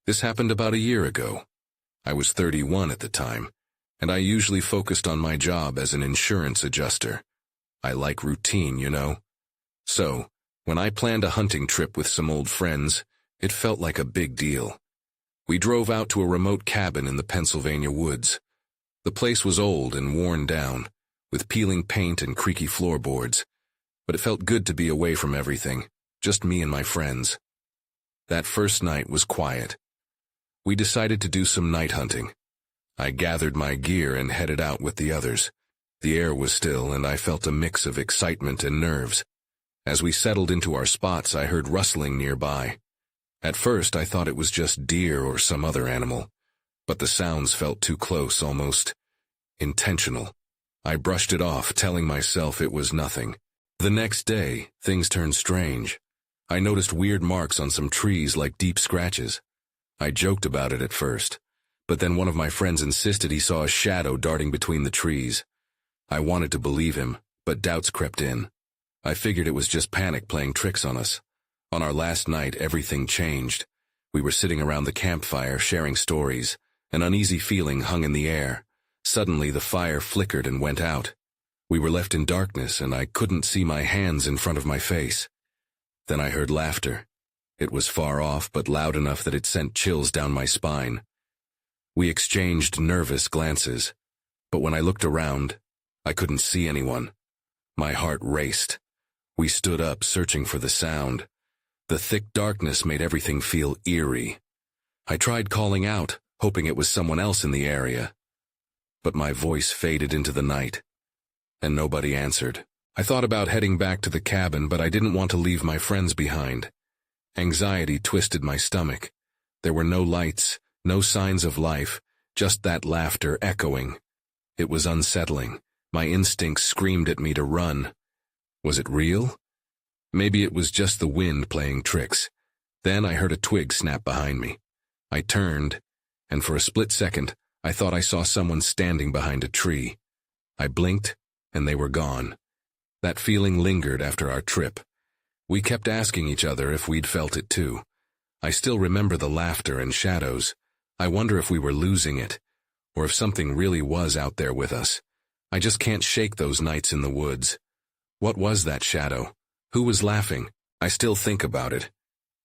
This happened about a year ago. I was 31 at the time, and I usually focused on my job as an insurance adjuster. I like routine, you know. So, when I planned a hunting trip with some old friends, it felt like a big deal. We drove out to a remote cabin in the Pennsylvania woods. The place was old and worn down, with peeling paint and creaky floorboards, but it felt good to be away from everything, just me and my friends. That first night was quiet. We decided to do some night hunting. I gathered my gear and headed out with the others. The air was still, and I felt a mix of excitement and nerves. As we settled into our spots, I heard rustling nearby. At first, I thought it was just deer or some other animal, but the sounds felt too close, almost intentional. I brushed it off, telling myself it was nothing. The next day, things turned strange. I noticed weird marks on some trees like deep scratches. I joked about it at first, but then one of my friends insisted he saw a shadow darting between the trees. I wanted to believe him, but doubts crept in. I figured it was just panic playing tricks on us. On our last night, everything changed. We were sitting around the campfire, sharing stories. An uneasy feeling hung in the air. Suddenly, the fire flickered and went out. We were left in darkness, and I couldn't see my hands in front of my face. Then I heard laughter. It was far off, but loud enough that it sent chills down my spine. We exchanged nervous glances, but when I looked around, I couldn't see anyone. My heart raced. We stood up, searching for the sound. The thick darkness made everything feel eerie. I tried calling out, hoping it was someone else in the area. But my voice faded into the night, and nobody answered. I thought about heading back to the cabin, but I didn't want to leave my friends behind. Anxiety twisted my stomach. There were no lights, no signs of life, just that laughter echoing. It was unsettling. My instincts screamed at me to run. Was it real? Maybe it was just the wind playing tricks. Then I heard a twig snap behind me. I turned, and for a split second, I thought I saw someone standing behind a tree. I blinked, and they were gone. That feeling lingered after our trip. We kept asking each other if we'd felt it too. I still remember the laughter and shadows. I wonder if we were losing it, or if something really was out there with us. I just can't shake those nights in the woods. What was that shadow? Who was laughing? I still think about it.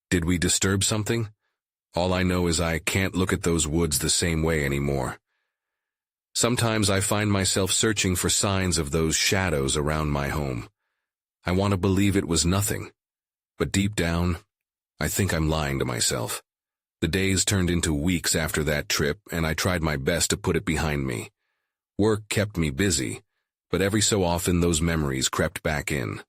Did we disturb something? All I know is I can't look at those woods the same way anymore. Sometimes I find myself searching for signs of those shadows around my home. I want to believe it was nothing, but deep down, I think I'm lying to myself. The days turned into weeks after that trip, and I tried my best to put it behind me. Work kept me busy, but every so often those memories crept back in.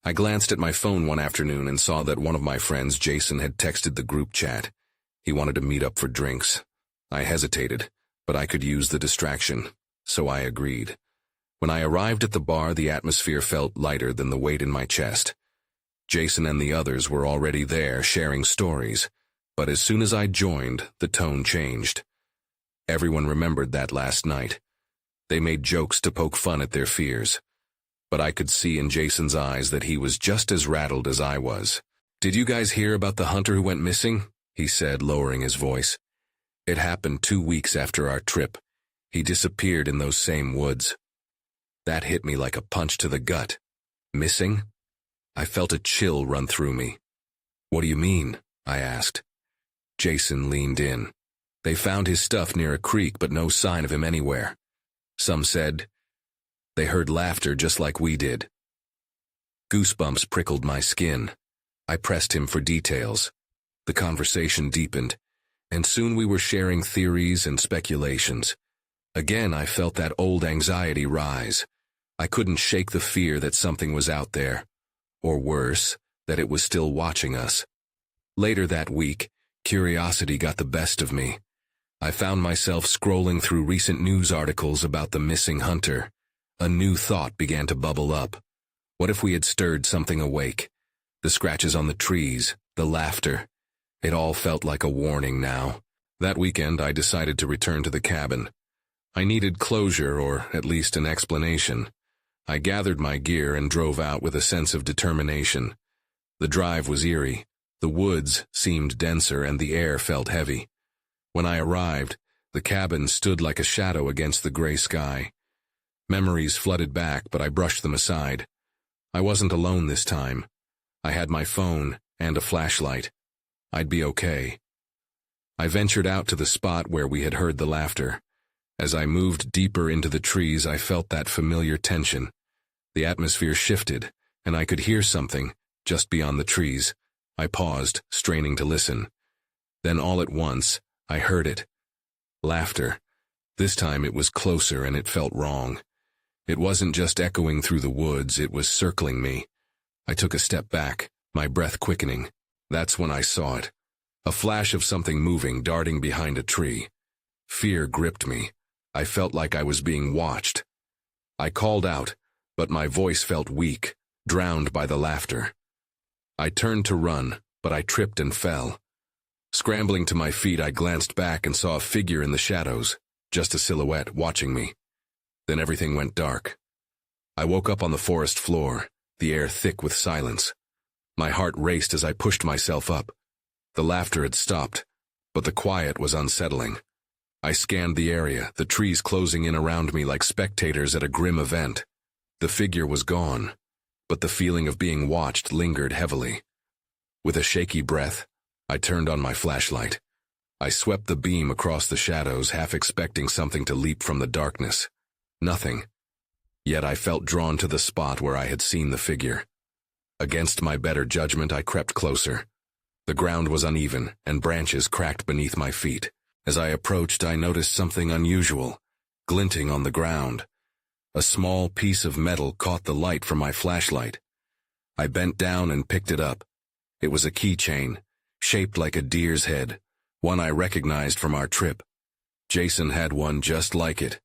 I glanced at my phone one afternoon and saw that one of my friends, Jason, had texted the group chat. He wanted to meet up for drinks. I hesitated, but I could use the distraction, so I agreed. When I arrived at the bar, the atmosphere felt lighter than the weight in my chest. Jason and the others were already there, sharing stories, but as soon as I joined, the tone changed. Everyone remembered that last night. They made jokes to poke fun at their fears, but I could see in Jason's eyes that he was just as rattled as I was. "Did you guys hear about the hunter who went missing?" he said, lowering his voice. "It happened 2 weeks after our trip. He disappeared in those same woods." That hit me like a punch to the gut. Missing? I felt a chill run through me. "What do you mean?" I asked. Jason leaned in. "They found his stuff near a creek, but no sign of him anywhere. Some said they heard laughter just like we did." Goosebumps prickled my skin. I pressed him for details. The conversation deepened, and soon we were sharing theories and speculations. Again, I felt that old anxiety rise. I couldn't shake the fear that something was out there, or worse, that it was still watching us. Later that week, curiosity got the best of me. I found myself scrolling through recent news articles about the missing hunter. A new thought began to bubble up. What if we had stirred something awake? The scratches on the trees, the laughter. It all felt like a warning now. That weekend, I decided to return to the cabin. I needed closure, or at least an explanation. I gathered my gear and drove out with a sense of determination. The drive was eerie, The woods seemed denser and the air felt heavy. When I arrived, the cabin stood like a shadow against the gray sky. Memories flooded back, but I brushed them aside. I wasn't alone this time. I had my phone and a flashlight. I'd be okay. I ventured out to the spot where we had heard the laughter. As I moved deeper into the trees, I felt that familiar tension. The atmosphere shifted, and I could hear something just beyond the trees. I paused, straining to listen. Then all at once, I heard it. Laughter. This time it was closer and it felt wrong. It wasn't just echoing through the woods, it was circling me. I took a step back, my breath quickening. That's when I saw it. A flash of something moving, darting behind a tree. Fear gripped me. I felt like I was being watched. I called out, but my voice felt weak, drowned by the laughter. I turned to run, but I tripped and fell. Scrambling to my feet, I glanced back and saw a figure in the shadows, just a silhouette watching me. Then everything went dark. I woke up on the forest floor, the air thick with silence. My heart raced as I pushed myself up. The laughter had stopped, but the quiet was unsettling. I scanned the area, the trees closing in around me like spectators at a grim event. The figure was gone, but the feeling of being watched lingered heavily. With a shaky breath, I turned on my flashlight. I swept the beam across the shadows, half expecting something to leap from the darkness. Nothing. Yet I felt drawn to the spot where I had seen the figure. Against my better judgment, I crept closer. The ground was uneven, and branches cracked beneath my feet. As I approached, I noticed something unusual, glinting on the ground. A small piece of metal caught the light from my flashlight. I bent down and picked it up. It was a keychain, shaped like a deer's head, one I recognized from our trip. Jason had one just like it.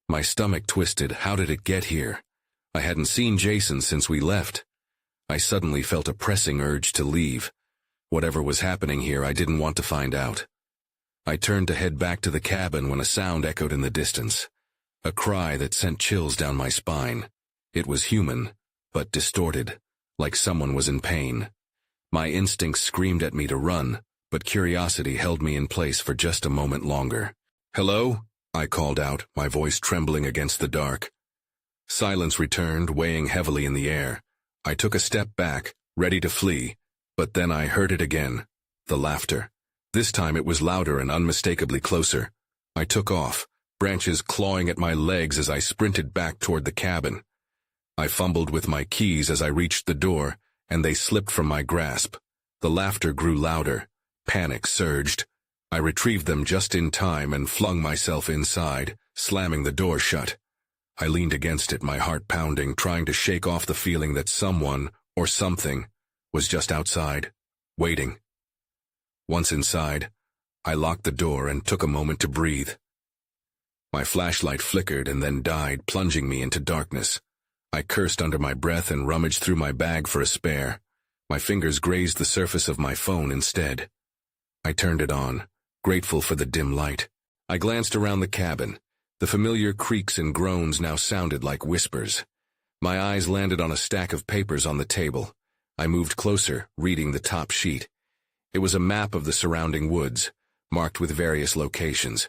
My stomach twisted. How did it get here? I hadn't seen Jason since we left. I suddenly felt a pressing urge to leave. Whatever was happening here, I didn't want to find out. I turned to head back to the cabin when a sound echoed in the distance. A cry that sent chills down my spine. It was human, but distorted, like someone was in pain. My instincts screamed at me to run, but curiosity held me in place for just a moment longer. "Hello?" I called out, my voice trembling against the dark. Silence returned, weighing heavily in the air. I took a step back, ready to flee, but then I heard it again, the laughter. This time it was louder and unmistakably closer. I took off, branches clawing at my legs as I sprinted back toward the cabin. I fumbled with my keys as I reached the door, and they slipped from my grasp. The laughter grew louder. Panic surged. I retrieved them just in time and flung myself inside, slamming the door shut. I leaned against it, my heart pounding, trying to shake off the feeling that someone, or something, was just outside, waiting. Once inside, I locked the door and took a moment to breathe. My flashlight flickered and then died, plunging me into darkness. I cursed under my breath and rummaged through my bag for a spare. My fingers grazed the surface of my phone instead. I turned it on, grateful for the dim light. I glanced around the cabin. The familiar creaks and groans now sounded like whispers. My eyes landed on a stack of papers on the table. I moved closer, reading the top sheet. It was a map of the surrounding woods, marked with various locations.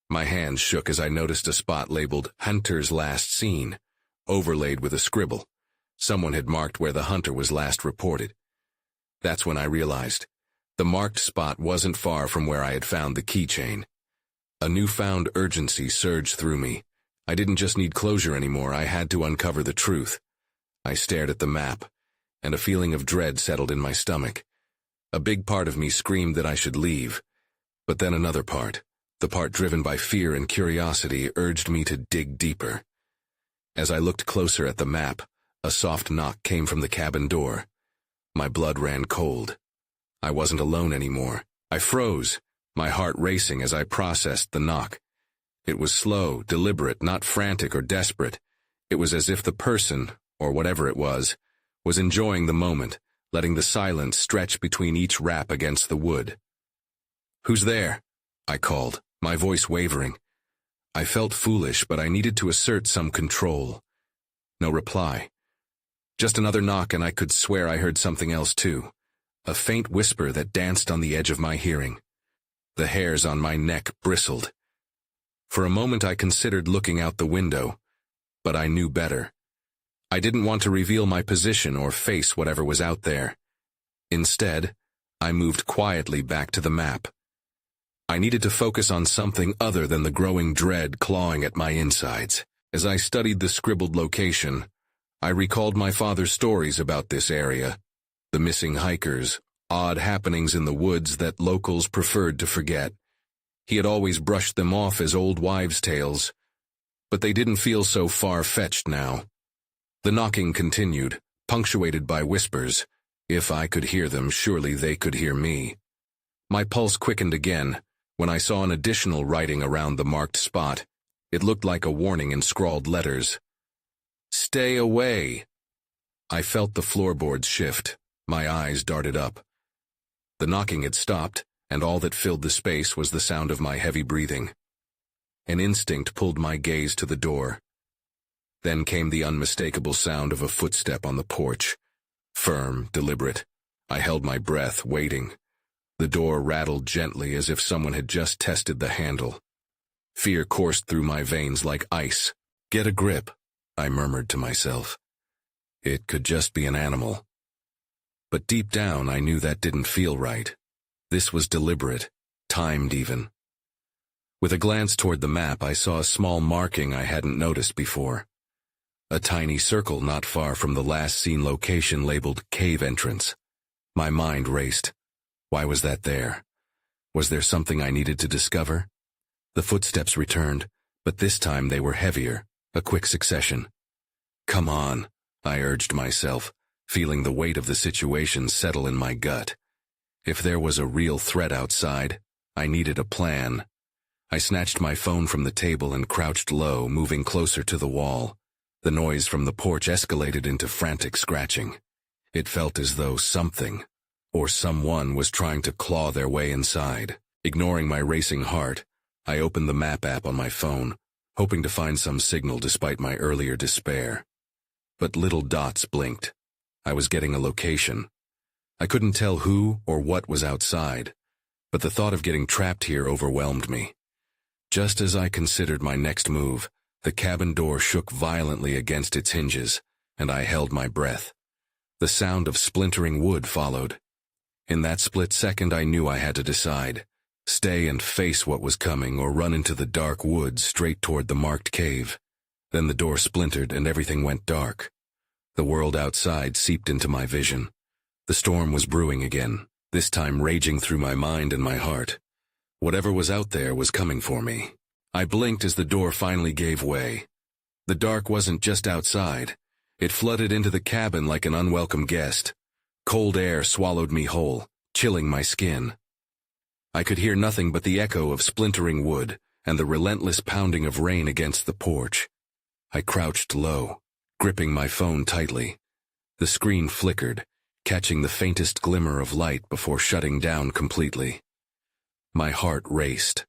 My hands shook as I noticed a spot labeled "Hunter's Last Seen," overlaid with a scribble. Someone had marked where the hunter was last reported. That's when I realized. The marked spot wasn't far from where I had found the keychain. A newfound urgency surged through me. I didn't just need closure anymore, I had to uncover the truth. I stared at the map, and a feeling of dread settled in my stomach. A big part of me screamed that I should leave, but then another part, the part driven by fear and curiosity, urged me to dig deeper. As I looked closer at the map, a soft knock came from the cabin door. My blood ran cold. I wasn't alone anymore. I froze, my heart racing as I processed the knock. It was slow, deliberate, not frantic or desperate. It was as if the person, or whatever it was enjoying the moment, letting the silence stretch between each rap against the wood. "Who's there?" I called, my voice wavering. I felt foolish, but I needed to assert some control. No reply. Just another knock, and I could swear I heard something else too. a faint whisper that danced on the edge of my hearing. The hairs on my neck bristled. For a moment I considered looking out the window, but I knew better. I didn't want to reveal my position or face whatever was out there. Instead, I moved quietly back to the map. I needed to focus on something other than the growing dread clawing at my insides. As I studied the scribbled location, I recalled my father's stories about this area, the missing hikers, odd happenings in the woods that locals preferred to forget. He had always brushed them off as old wives' tales, but they didn't feel so far-fetched now. The knocking continued, punctuated by whispers. If I could hear them, surely they could hear me. My pulse quickened again when I saw an additional writing around the marked spot. It looked like a warning in scrawled letters. "Stay away." I felt the floorboards shift. My eyes darted up. The knocking had stopped, and all that filled the space was the sound of my heavy breathing. An instinct pulled my gaze to the door. Then came the unmistakable sound of a footstep on the porch. Firm, deliberate. I held my breath, waiting. The door rattled gently as if someone had just tested the handle. Fear coursed through my veins like ice. "Get a grip," I murmured to myself. It could just be an animal. But deep down I knew that didn't feel right. This was deliberate, timed even. With a glance toward the map, I saw a small marking I hadn't noticed before. A tiny circle not far from the last seen location labeled cave entrance. My mind raced. Why was that there? Was there something I needed to discover? The footsteps returned, but this time they were heavier, a quick succession. "Come on," I urged myself, feeling the weight of the situation settle in my gut. If there was a real threat outside, I needed a plan. I snatched my phone from the table and crouched low, moving closer to the wall. The noise from the porch escalated into frantic scratching. It felt as though something, or someone, was trying to claw their way inside. Ignoring my racing heart, I opened the map app on my phone, hoping to find some signal despite my earlier despair. But little dots blinked. I was getting a location. I couldn't tell who or what was outside, but the thought of getting trapped here overwhelmed me. Just as I considered my next move, the cabin door shook violently against its hinges, and I held my breath. The sound of splintering wood followed. In that split second I knew I had to decide. Stay and face what was coming, or run into the dark woods straight toward the marked cave. Then the door splintered and everything went dark. The world outside seeped into my vision. The storm was brewing again, this time raging through my mind and my heart. Whatever was out there was coming for me. I blinked as the door finally gave way. The dark wasn't just outside. It flooded into the cabin like an unwelcome guest. Cold air swallowed me whole, chilling my skin. I could hear nothing but the echo of splintering wood and the relentless pounding of rain against the porch. I crouched low, gripping my phone tightly. The screen flickered, catching the faintest glimmer of light before shutting down completely. My heart raced.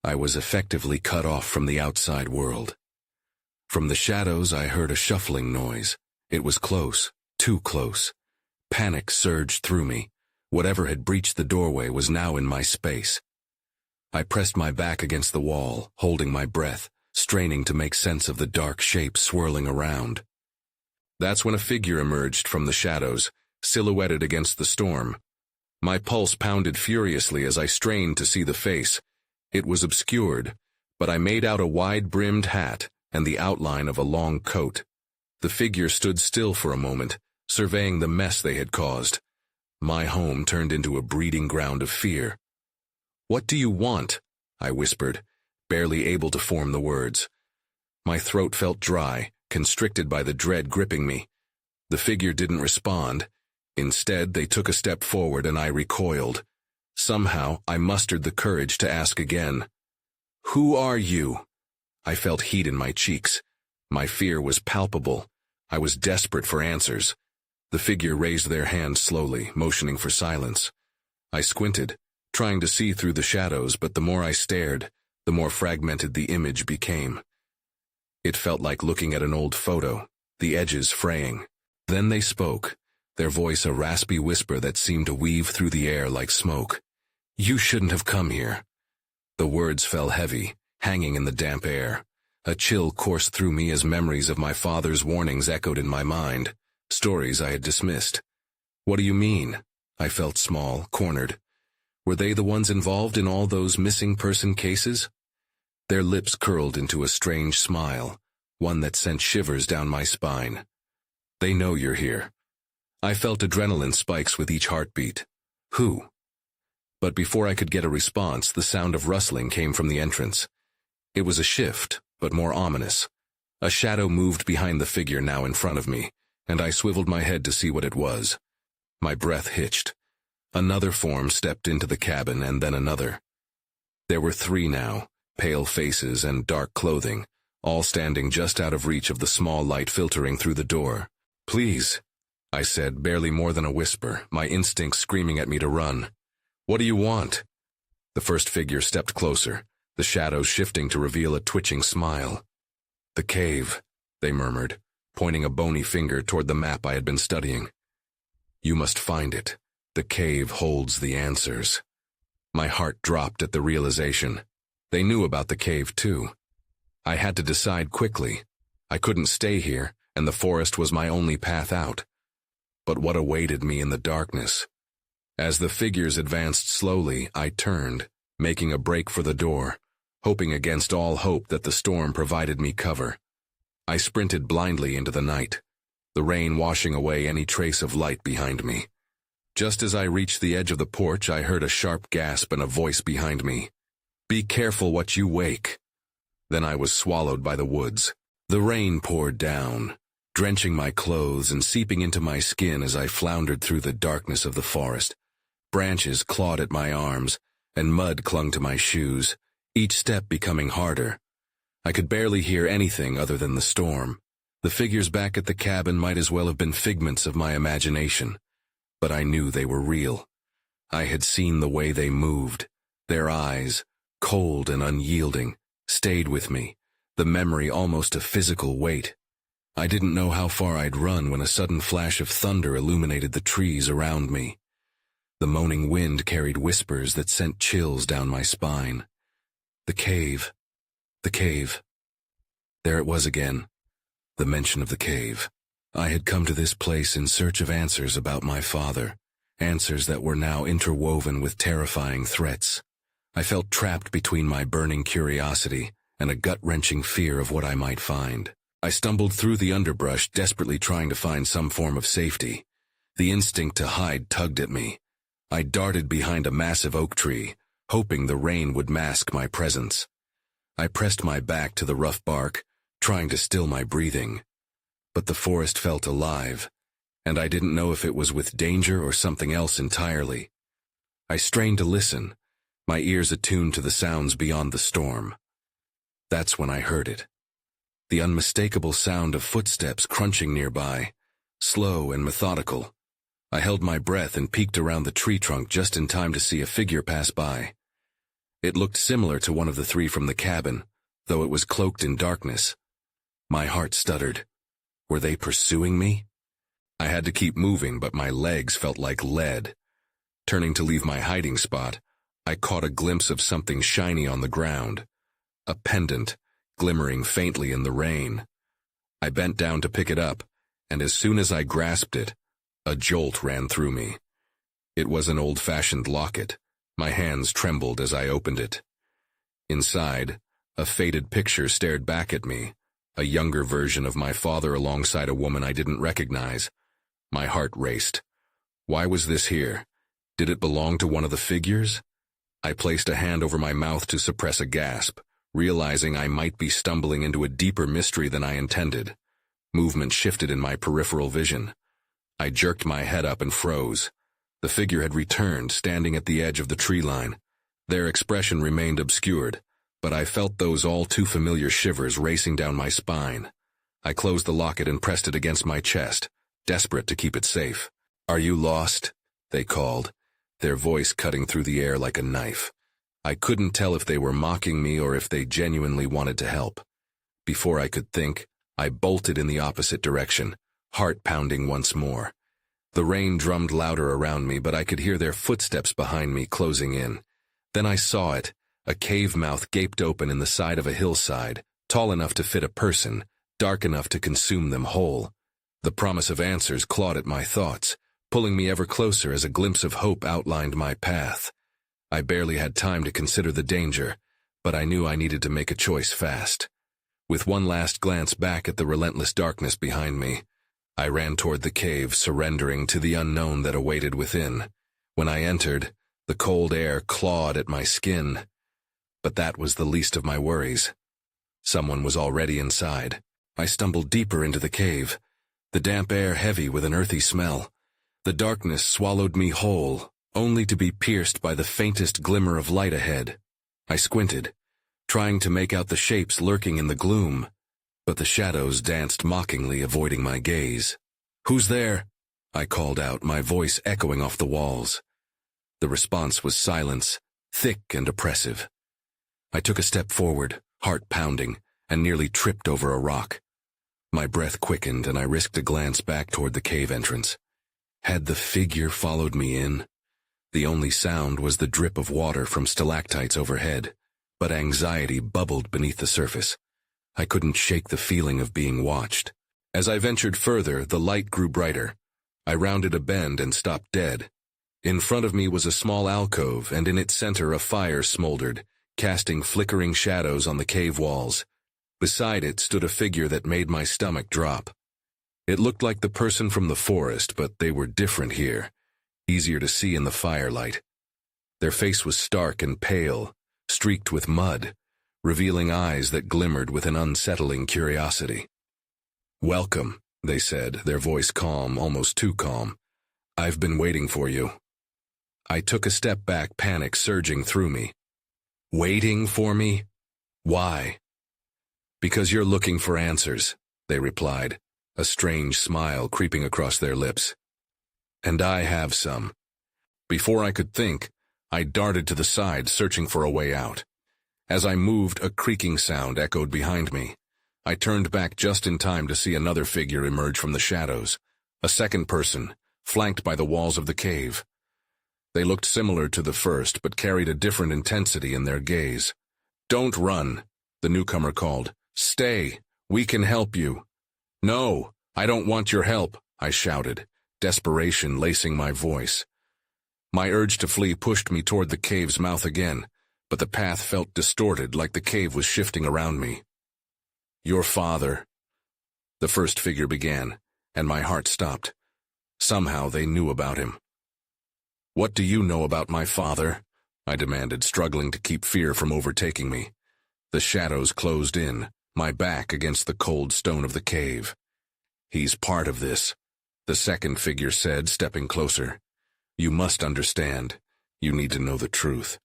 I was effectively cut off from the outside world. From the shadows I heard a shuffling noise. It was close, too close. Panic surged through me. Whatever had breached the doorway was now in my space. I pressed my back against the wall, holding my breath, straining to make sense of the dark shape swirling around. That's when a figure emerged from the shadows, silhouetted against the storm. My pulse pounded furiously as I strained to see the face. It was obscured, but I made out a wide-brimmed hat and the outline of a long coat. The figure stood still for a moment, surveying the mess they had caused. My home turned into a breeding ground of fear. "What do you want?" I whispered, barely able to form the words. My throat felt dry, constricted by the dread gripping me. The figure didn't respond. Instead, they took a step forward and I recoiled. Somehow, I mustered the courage to ask again. "Who are you?" I felt heat in my cheeks. My fear was palpable. I was desperate for answers. The figure raised their hand slowly, motioning for silence. I squinted, trying to see through the shadows, but the more I stared, the more fragmented the image became. It felt like looking at an old photo, the edges fraying. Then they spoke. their voice a raspy whisper that seemed to weave through the air like smoke. "You shouldn't have come here." The words fell heavy, hanging in the damp air. A chill coursed through me as memories of my father's warnings echoed in my mind, stories I had dismissed. "What do you mean?" I felt small, cornered. Were they the ones involved in all those missing person cases? Their lips curled into a strange smile, one that sent shivers down my spine. "They know you're here." I felt adrenaline spikes with each heartbeat. "Who?" But before I could get a response, the sound of rustling came from the entrance. It was a shift, but more ominous. A shadow moved behind the figure now in front of me, and I swiveled my head to see what it was. My breath hitched. Another form stepped into the cabin, and then another. There were three now, pale faces and dark clothing, all standing just out of reach of the small light filtering through the door. "Please," I said, barely more than a whisper, my instincts screaming at me to run. "What do you want?" The first figure stepped closer, the shadows shifting to reveal a twitching smile. "The cave," they murmured, pointing a bony finger toward the map I had been studying. "You must find it. The cave holds the answers." My heart dropped at the realization. They knew about the cave too. I had to decide quickly. I couldn't stay here, and the forest was my only path out. But what awaited me in the darkness? As the figures advanced slowly, I turned, making a break for the door, hoping against all hope that the storm provided me cover. I sprinted blindly into the night, the rain washing away any trace of light behind me. Just as I reached the edge of the porch, I heard a sharp gasp and a voice behind me. "Be careful what you wake." Then I was swallowed by the woods. The rain poured down, drenching my clothes and seeping into my skin as I floundered through the darkness of the forest. Branches clawed at my arms, and mud clung to my shoes, each step becoming harder. I could barely hear anything other than the storm. The figures back at the cabin might as well have been figments of my imagination, but I knew they were real. I had seen the way they moved. Their eyes, cold and unyielding, stayed with me, the memory almost a physical weight. I didn't know how far I'd run when a sudden flash of thunder illuminated the trees around me. The moaning wind carried whispers that sent chills down my spine. The cave. The cave. There it was again. The mention of the cave. I had come to this place in search of answers about my father, answers that were now interwoven with terrifying threats. I felt trapped between my burning curiosity and a gut-wrenching fear of what I might find. I stumbled through the underbrush, desperately trying to find some form of safety. The instinct to hide tugged at me. I darted behind a massive oak tree, hoping the rain would mask my presence. I pressed my back to the rough bark, trying to still my breathing. But the forest felt alive, and I didn't know if it was with danger or something else entirely. I strained to listen, my ears attuned to the sounds beyond the storm. That's when I heard it. The unmistakable sound of footsteps crunching nearby, slow and methodical. I held my breath and peeked around the tree trunk just in time to see a figure pass by. It looked similar to one of the three from the cabin, though it was cloaked in darkness. My heart stuttered. Were they pursuing me? I had to keep moving, but my legs felt like lead. Turning to leave my hiding spot, I caught a glimpse of something shiny on the ground. A pendant, glimmering faintly in the rain. I bent down to pick it up, and as soon as I grasped it, a jolt ran through me. It was an old-fashioned locket. My hands trembled as I opened it. Inside, a faded picture stared back at me, a younger version of my father alongside a woman I didn't recognize. My heart raced. Why was this here? Did it belong to one of the figures? I placed a hand over my mouth to suppress a gasp, realizing I might be stumbling into a deeper mystery than I intended. Movement shifted in my peripheral vision. I jerked my head up and froze. The figure had returned, standing at the edge of the tree line. Their expression remained obscured, but I felt those all-too-familiar shivers racing down my spine. I closed the locket and pressed it against my chest, desperate to keep it safe. "Are you lost?" they called, their voice cutting through the air like a knife. I couldn't tell if they were mocking me or if they genuinely wanted to help. Before I could think, I bolted in the opposite direction, heart pounding once more. The rain drummed louder around me, but I could hear their footsteps behind me closing in. Then I saw it. A cave mouth gaped open in the side of a hillside, tall enough to fit a person, dark enough to consume them whole. The promise of answers clawed at my thoughts, pulling me ever closer as a glimpse of hope outlined my path. I barely had time to consider the danger, but I knew I needed to make a choice fast. With one last glance back at the relentless darkness behind me, I ran toward the cave, surrendering to the unknown that awaited within. When I entered, the cold air clawed at my skin. But that was the least of my worries. Someone was already inside. I stumbled deeper into the cave, the damp air heavy with an earthy smell. The darkness swallowed me whole, only to be pierced by the faintest glimmer of light ahead. I squinted, trying to make out the shapes lurking in the gloom, but the shadows danced mockingly, avoiding my gaze. "Who's there?" I called out, my voice echoing off the walls. The response was silence, thick and oppressive. I took a step forward, heart pounding, and nearly tripped over a rock. My breath quickened, and I risked a glance back toward the cave entrance. Had the figure followed me in? The only sound was the drip of water from stalactites overhead, but anxiety bubbled beneath the surface. I couldn't shake the feeling of being watched. As I ventured further, the light grew brighter. I rounded a bend and stopped dead. In front of me was a small alcove, and in its center a fire smoldered, casting flickering shadows on the cave walls. Beside it stood a figure that made my stomach drop. It looked like the person from the forest, but they were different here, easier to see in the firelight. Their face was stark and pale, streaked with mud, revealing eyes that glimmered with an unsettling curiosity. "Welcome," they said, their voice calm, almost too calm. "I've been waiting for you." I took a step back, panic surging through me. "Waiting for me? Why?" "Because you're looking for answers," they replied, a strange smile creeping across their lips. "And I have some." Before I could think, I darted to the side, searching for a way out. As I moved, a creaking sound echoed behind me. I turned back just in time to see another figure emerge from the shadows, a second person, flanked by the walls of the cave. They looked similar to the first, but carried a different intensity in their gaze. "Don't run," the newcomer called. "Stay, we can help you." "No, I don't want your help," I shouted, desperation lacing my voice. My urge to flee pushed me toward the cave's mouth again, but the path felt distorted, like the cave was shifting around me. "Your father," the first figure began, and my heart stopped. Somehow they knew about him. "What do you know about my father?" I demanded, struggling to keep fear from overtaking me. The shadows closed in, my back against the cold stone of the cave. "He's part of this," the second figure said, stepping closer. "You must understand. You need to know the truth."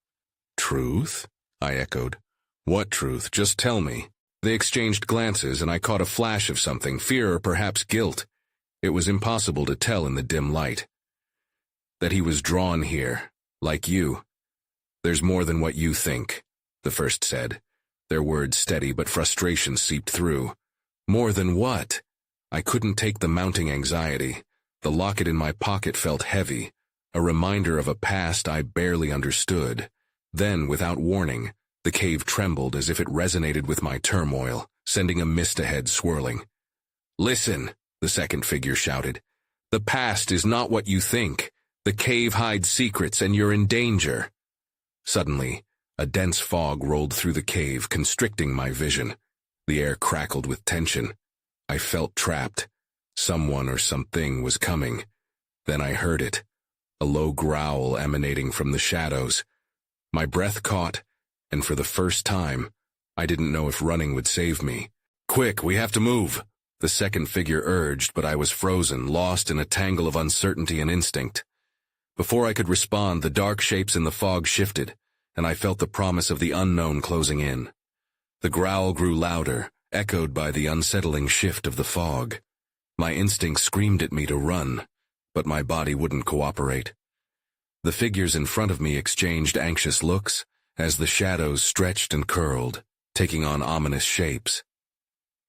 "Truth?" I echoed. "What truth? Just tell me." They exchanged glances, and I caught a flash of something, fear or perhaps guilt. It was impossible to tell in the dim light. "That he was drawn here, like you." "There's more than what you think," the first said, their words steady, but frustration seeped through. "More than what?" I couldn't take the mounting anxiety. The locket in my pocket felt heavy, a reminder of a past I barely understood. Then, without warning, the cave trembled as if it resonated with my turmoil, sending a mist ahead swirling. "Listen," the second figure shouted. "The past is not what you think. The cave hides secrets, and you're in danger." Suddenly, a dense fog rolled through the cave, constricting my vision. The air crackled with tension. I felt trapped. Someone or something was coming. Then I heard it, a low growl emanating from the shadows. My breath caught, and for the first time, I didn't know if running would save me. "Quick, we have to move," the second figure urged, but I was frozen, lost in a tangle of uncertainty and instinct. Before I could respond, the dark shapes in the fog shifted, and I felt the promise of the unknown closing in. The growl grew louder, echoed by the unsettling shift of the fog. My instinct screamed at me to run, but my body wouldn't cooperate. The figures in front of me exchanged anxious looks as the shadows stretched and curled, taking on ominous shapes.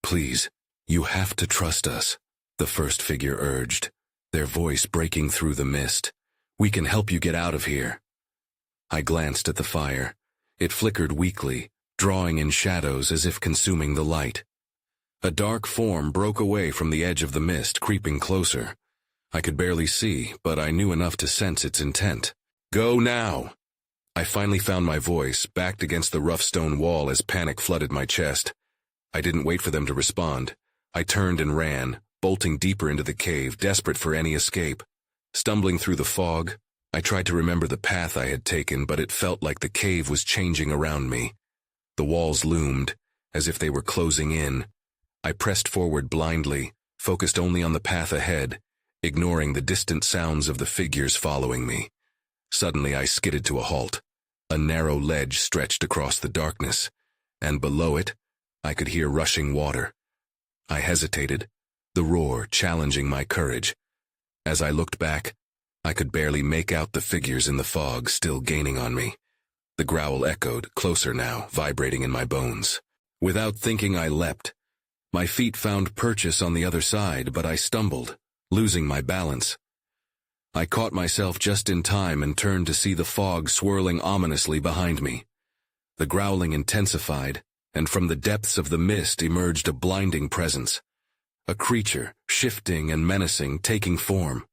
"Please, you have to trust us," the first figure urged. their voice breaking through the mist. "We can help you get out of here." I glanced at the fire. It flickered weakly, drawing in shadows as if consuming the light. A dark form broke away from the edge of the mist, creeping closer. I could barely see, but I knew enough to sense its intent. "Go now!" I finally found my voice, backed against the rough stone wall as panic flooded my chest. I didn't wait for them to respond. I turned and ran, bolting deeper into the cave, desperate for any escape. Stumbling through the fog, I tried to remember the path I had taken, but it felt like the cave was changing around me. The walls loomed, as if they were closing in. I pressed forward blindly, focused only on the path ahead, ignoring the distant sounds of the figures following me. Suddenly I skidded to a halt. A narrow ledge stretched across the darkness, and below it, I could hear rushing water. I hesitated, the roar challenging my courage. As I looked back, I could barely make out the figures in the fog still gaining on me. The growl echoed, closer now, vibrating in my bones. Without thinking, I leapt. My feet found purchase on the other side, but I stumbled, losing my balance. I caught myself just in time and turned to see the fog swirling ominously behind me. The growling intensified, and from the depths of the mist emerged a blinding presence. A creature, shifting and menacing, taking form.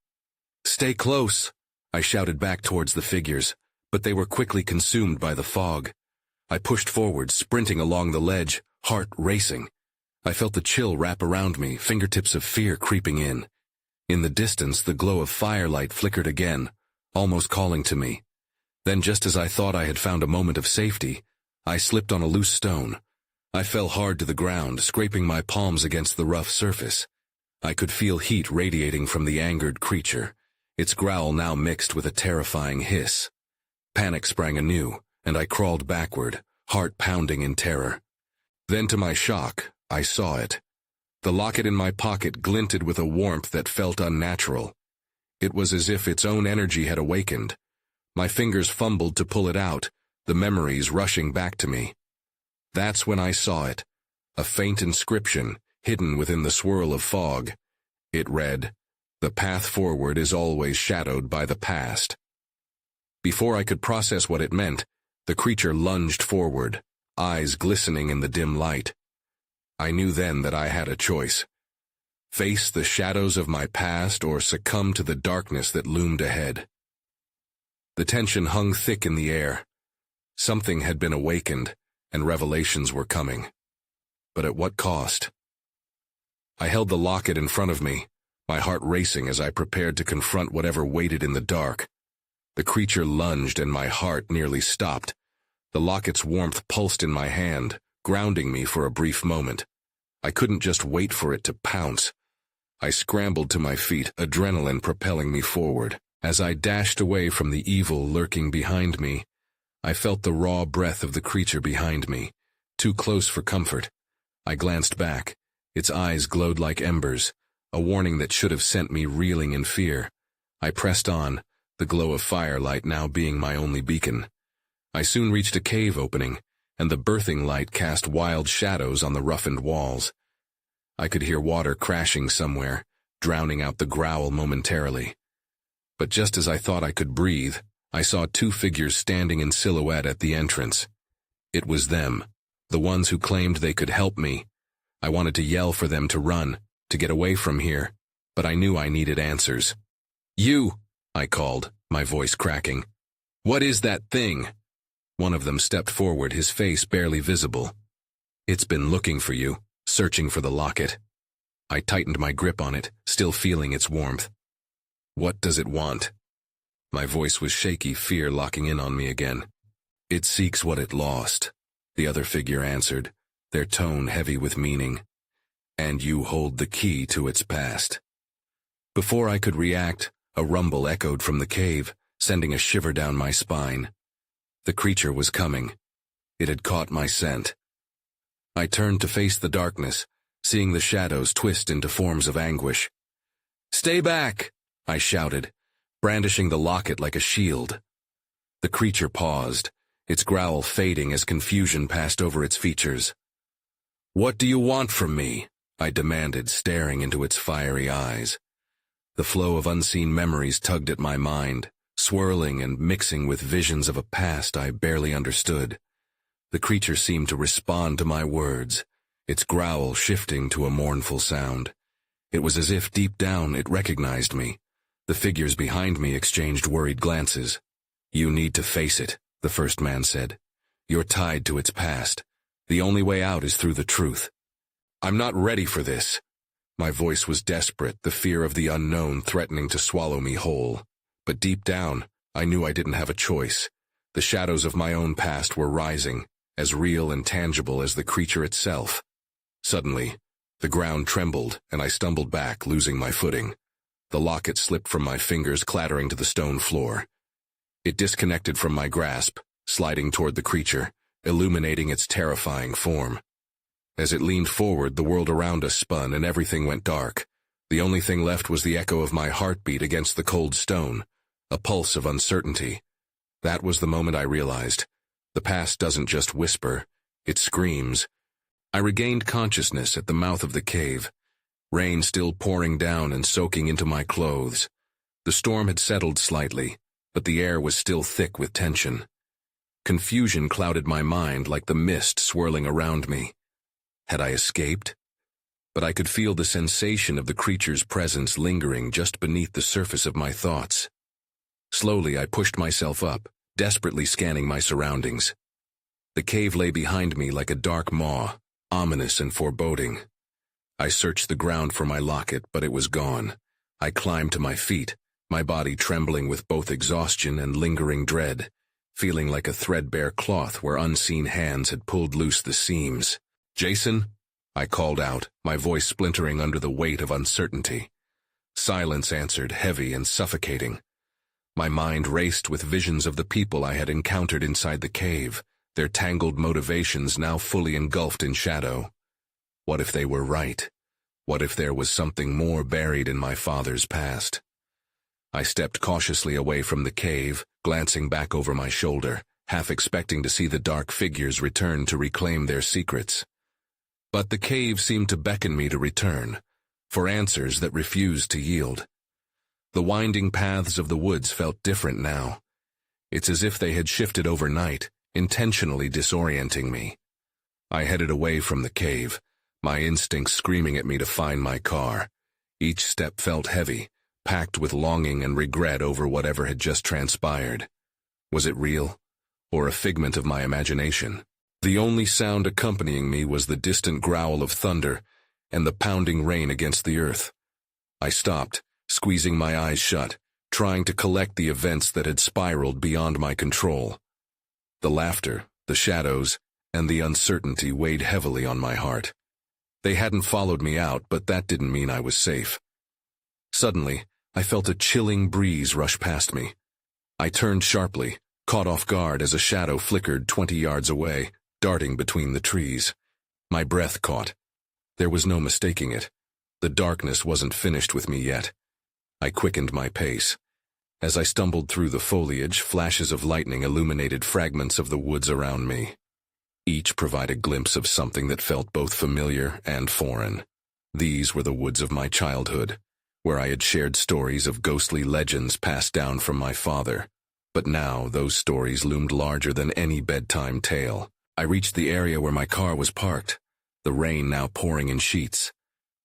"Stay close!" I shouted back towards the figures, but they were quickly consumed by the fog. I pushed forward, sprinting along the ledge, heart racing. I felt the chill wrap around me, fingertips of fear creeping in. In the distance, the glow of firelight flickered again, almost calling to me. Then, just as I thought I had found a moment of safety, I slipped on a loose stone. I fell hard to the ground, scraping my palms against the rough surface. I could feel heat radiating from the angered creature, its growl now mixed with a terrifying hiss. Panic sprang anew, and I crawled backward, heart pounding in terror. Then, to my shock, I saw it. The locket in my pocket glinted with a warmth that felt unnatural. It was as if its own energy had awakened. My fingers fumbled to pull it out, the memories rushing back to me. That's when I saw it, a faint inscription hidden within the swirl of fog. It read, "The path forward is always shadowed by the past." Before I could process what it meant, the creature lunged forward, eyes glistening in the dim light. I knew then that I had a choice. Face the shadows of my past or succumb to the darkness that loomed ahead. The tension hung thick in the air. Something had been awakened, and revelations were coming. But at what cost? I held the locket in front of me, my heart racing as I prepared to confront whatever waited in the dark. The creature lunged and my heart nearly stopped. The locket's warmth pulsed in my hand, grounding me for a brief moment. I couldn't just wait for it to pounce. I scrambled to my feet, adrenaline propelling me forward. As I dashed away from the evil lurking behind me, I felt the raw breath of the creature behind me, too close for comfort. I glanced back. Its eyes glowed like embers, a warning that should have sent me reeling in fear. I pressed on, the glow of firelight now being my only beacon. I soon reached a cave opening, and the birthing light cast wild shadows on the roughened walls. I could hear water crashing somewhere, drowning out the growl momentarily. But just as I thought I could breathe, I saw two figures standing in silhouette at the entrance. It was them, the ones who claimed they could help me. I wanted to yell for them to run, to get away from here, but I knew I needed answers. "You!" I called, my voice cracking. "What is that thing?" One of them stepped forward, his face barely visible. "It's been looking for you, searching for the locket." I tightened my grip on it, still feeling its warmth. "What does it want?" My voice was shaky, fear locking in on me again. "It seeks what it lost," the other figure answered, their tone heavy with meaning. "And you hold the key to its past." Before I could react, a rumble echoed from the cave, sending a shiver down my spine. The creature was coming. It had caught my scent. I turned to face the darkness, seeing the shadows twist into forms of anguish. "Stay back!" I shouted, brandishing the locket like a shield. The creature paused, its growl fading as confusion passed over its features. "What do you want from me?" I demanded, staring into its fiery eyes. The flow of unseen memories tugged at my mind, swirling and mixing with visions of a past I barely understood. The creature seemed to respond to my words, its growl shifting to a mournful sound. It was as if deep down it recognized me. The figures behind me exchanged worried glances. "You need to face it," the first man said. "You're tied to its past. The only way out is through the truth." "I'm not ready for this." My voice was desperate, the fear of the unknown threatening to swallow me whole. But deep down, I knew I didn't have a choice. The shadows of my own past were rising, as real and tangible as the creature itself. Suddenly, the ground trembled, and I stumbled back, losing my footing. The locket slipped from my fingers, clattering to the stone floor. It disconnected from my grasp, sliding toward the creature, illuminating its terrifying form. As it leaned forward, the world around us spun and everything went dark. The only thing left was the echo of my heartbeat against the cold stone, a pulse of uncertainty. That was the moment I realized. The past doesn't just whisper, it screams. I regained consciousness at the mouth of the cave, rain still pouring down and soaking into my clothes. The storm had settled slightly, but the air was still thick with tension. Confusion clouded my mind like the mist swirling around me. Had I escaped? But I could feel the sensation of the creature's presence lingering just beneath the surface of my thoughts. Slowly, I pushed myself up, desperately scanning my surroundings. The cave lay behind me like a dark maw, ominous and foreboding. I searched the ground for my locket, but it was gone. I climbed to my feet, my body trembling with both exhaustion and lingering dread, feeling like a threadbare cloth where unseen hands had pulled loose the seams. "Jason?" I called out, my voice splintering under the weight of uncertainty. Silence answered, heavy and suffocating. My mind raced with visions of the people I had encountered inside the cave, their tangled motivations now fully engulfed in shadow. What if they were right? What if there was something more buried in my father's past? I stepped cautiously away from the cave, glancing back over my shoulder, half expecting to see the dark figures return to reclaim their secrets. But the cave seemed to beckon me to return, for answers that refused to yield. The winding paths of the woods felt different now. It's as if they had shifted overnight, intentionally disorienting me. I headed away from the cave, my instincts screaming at me to find my car. Each step felt heavy, packed with longing and regret over whatever had just transpired. Was it real, or a figment of my imagination? The only sound accompanying me was the distant growl of thunder and the pounding rain against the earth. I stopped, squeezing my eyes shut, trying to collect the events that had spiraled beyond my control. The laughter, the shadows, and the uncertainty weighed heavily on my heart. They hadn't followed me out, but that didn't mean I was safe. Suddenly, I felt a chilling breeze rush past me. I turned sharply, caught off guard as a shadow flickered 20 yards away, darting between the trees. My breath caught. There was no mistaking it. The darkness wasn't finished with me yet. I quickened my pace. As I stumbled through the foliage, flashes of lightning illuminated fragments of the woods around me. Each provided a glimpse of something that felt both familiar and foreign. These were the woods of my childhood, where I had shared stories of ghostly legends passed down from my father. But now those stories loomed larger than any bedtime tale. I reached the area where my car was parked, the rain now pouring in sheets.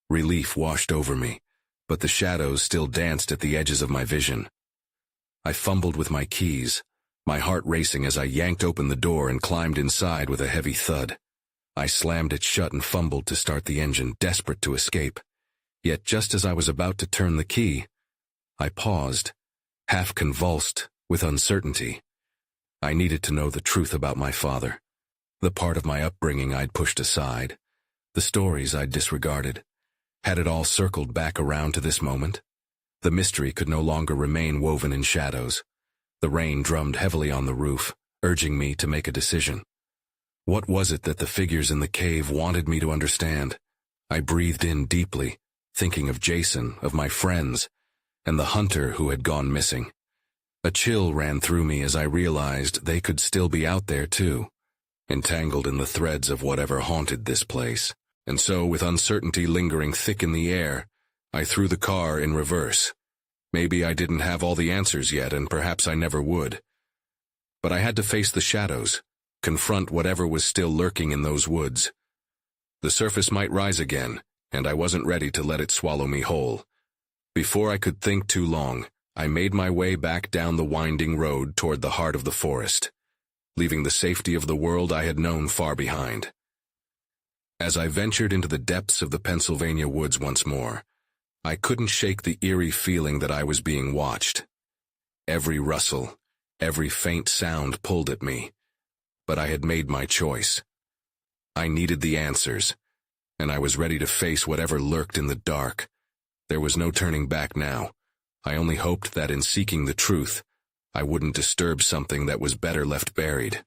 Relief washed over me, but the shadows still danced at the edges of my vision. I fumbled with my keys, my heart racing as I yanked open the door and climbed inside with a heavy thud. I slammed it shut and fumbled to start the engine, desperate to escape. Yet just as I was about to turn the key, I paused, half convulsed with uncertainty. I needed to know the truth about my father, the part of my upbringing I'd pushed aside, the stories I'd disregarded. Had it all circled back around to this moment? The mystery could no longer remain woven in shadows. The rain drummed heavily on the roof, urging me to make a decision. What was it that the figures in the cave wanted me to understand? I breathed in deeply, thinking of Jason, of my friends, and the hunter who had gone missing. A chill ran through me as I realized they could still be out there too, entangled in the threads of whatever haunted this place. And so, with uncertainty lingering thick in the air, I threw the car in reverse, Maybe I didn't have all the answers yet, and perhaps I never would. But I had to face the shadows, confront whatever was still lurking in those woods. The surface might rise again, and I wasn't ready to let it swallow me whole. Before I could think too long, I made my way back down the winding road toward the heart of the forest, leaving the safety of the world I had known far behind. As I ventured into the depths of the Pennsylvania woods once more, I couldn't shake the eerie feeling that I was being watched. Every rustle, every faint sound pulled at me, but I had made my choice. I needed the answers, and I was ready to face whatever lurked in the dark. There was no turning back now. I only hoped that in seeking the truth, I wouldn't disturb something that was better left buried.